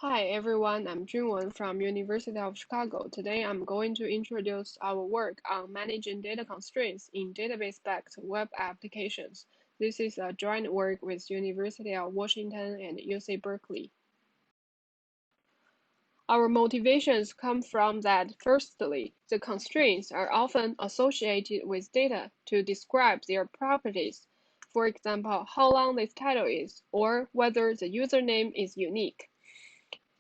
Hi everyone, I'm Junwen from University of Chicago. Today I'm going to introduce our work on managing data constraints in database-backed web applications. This is a joint work with University of Washington and UC Berkeley. Our motivations come from that firstly, the constraints are often associated with data to describe their properties. For example, how long this title is, or whether the username is unique.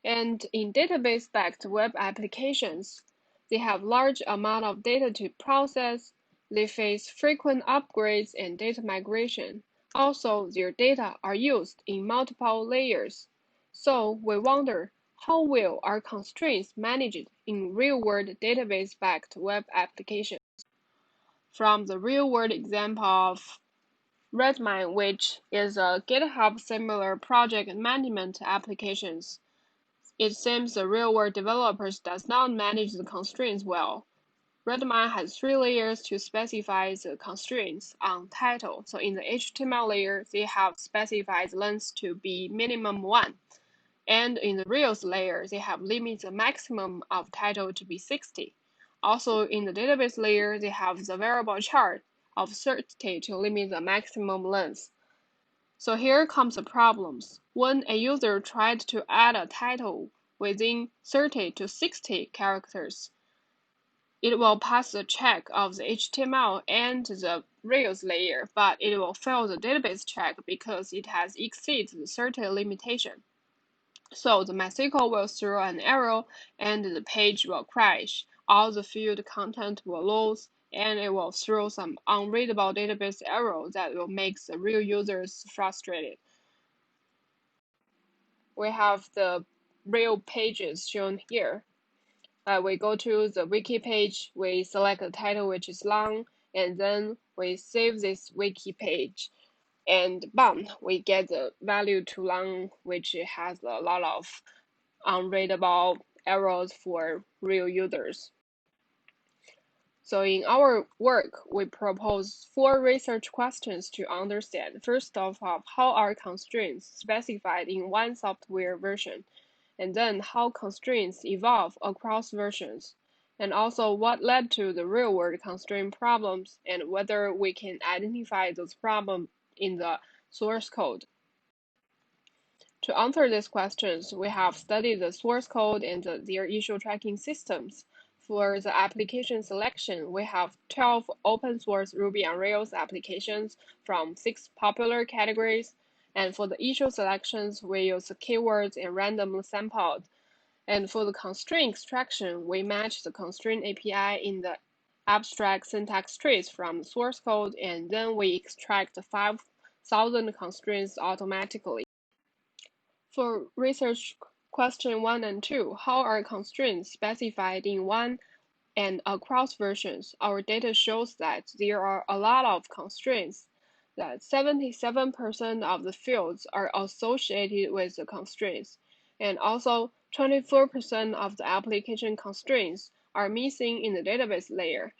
And in database-backed web applications, they have large amount of data to process. They face frequent upgrades and data migration. Also, their data are used in multiple layers. So we wonder, how will our constraints managed in real-world database-backed web applications? From the real-world example of Redmine, which is a GitHub similar project management applications, it seems the real-world developers does not manage the constraints well. Redmine has 3 layers to specify the constraints on title. So in the HTML layer, they have specified length to be minimum 1. And in the Rails layer, they have limited the maximum of title to be 60. Also, in the database layer, they have the variable chart of 30 to limit the maximum length. So here comes the problems. When a user tried to add a title within 30 to 60 characters, it will pass the check of the HTML and the Rails layer, but it will fail the database check because it has exceeded the certain limitation. So the MySQL will throw an error and the page will crash. All the field content will lose, and it will throw some unreadable database error that will make the real users frustrated. We have the real pages shown here. We go to the wiki page, we select the title which is long, and then we save this wiki page. And bam, we get the value too long, which has a lot of unreadable errors for real users. So in our work, we propose 4 research questions to understand. First of all, how are constraints specified in one software version? And then how constraints evolve across versions? And also what led to the real-world constraint problems and whether we can identify those problems in the source code. To answer these questions, we have studied the source code and their issue tracking systems. For the application selection, we have 12 open source Ruby on Rails applications from 6 popular categories. And for the issue selections, we use keywords and randomly sampled. And for the constraint extraction, we match the constraint API in the abstract syntax trees from the source code, and then we extract the 5,000 constraints automatically. For research question 1 and 2, how are constraints specified in one and across versions? Our data shows that there are a lot of constraints, that 77% of the fields are associated with the constraints, and also 24% of the application constraints are missing in the database layer.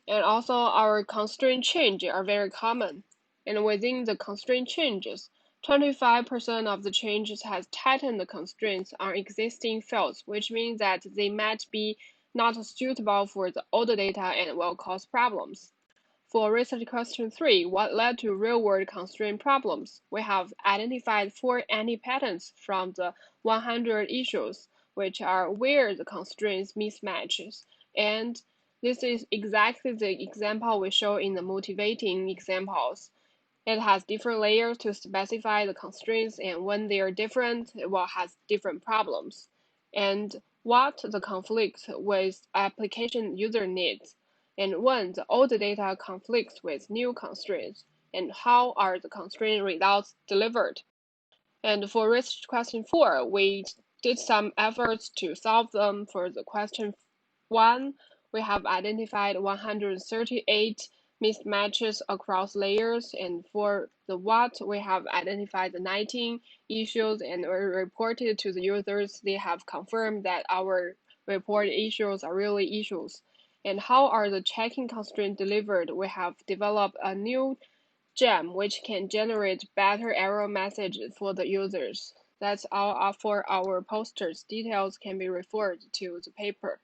And also our constraint changes are very common. And within the constraint changes, 25% of the changes has tightened the constraints on existing fields, which means that they might be not suitable for the older data and will cause problems. For research question 3, what led to real-world constraint problems? We have identified 4 anti-patterns from the 100 issues, which are where the constraints mismatches. And this is exactly the example we show in the motivating examples. It has different layers to specify the constraints, and when they are different, it will have different problems. And what the conflict with application user needs, and when the old data conflicts with new constraints, and how are the constraint results delivered. And for research question 4, we did some efforts to solve them. For the question 1, we have identified 138 mismatches across layers, and for the what, we have identified 19 issues and reported to the users. They have confirmed that our reported issues are really issues. And how are the checking constraints delivered? We have developed a new gem which can generate better error messages for the users. That's all for our posters. Details can be referred to the paper.